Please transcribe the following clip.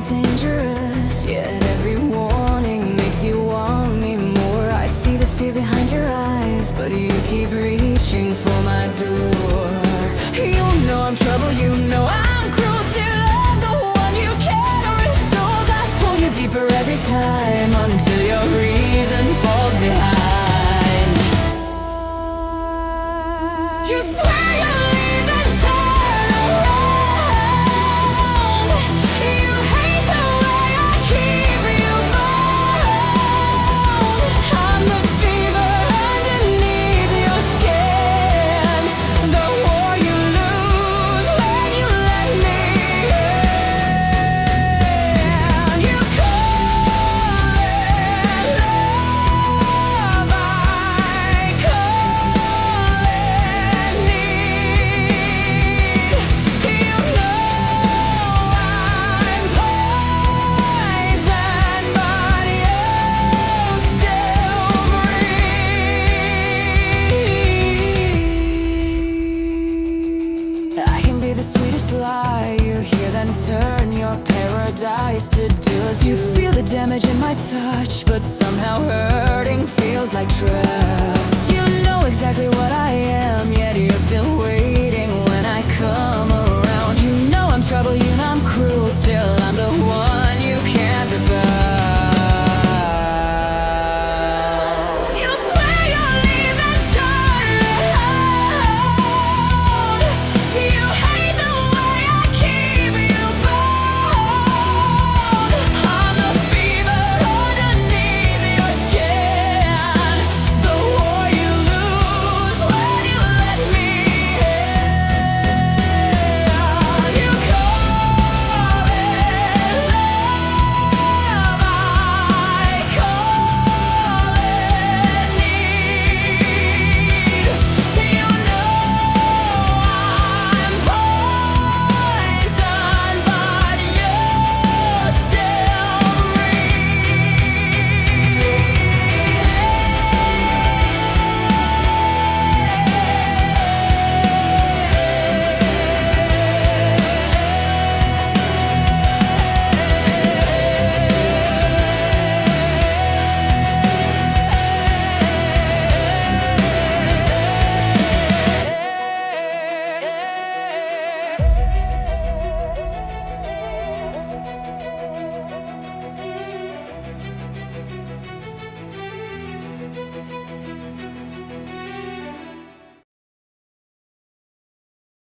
dangerous, yet every warning makes you want me more. I see the fear behind your eyes, but you keep reaching for my door. You know I'm trouble, you know I'm cruel, still I'm the one you can't refuse. I pull you deeper every time until your reason falls behind. You swear you'll leave and turn around. You hate the way I keep you bound. I'm the fever underneath your skin, the war you lose when you let me in. You call it love, I call it need. You know I'm poison, but you still breathe. I can be the sweetest lie you hear, then turn your paradise to dust. You feel the damage in my touch, but somehow hurting feels like trust. You know exactly what I am, yet you're still waiting when I come around. You know I'm trouble, you know I'm cruel, still I'm the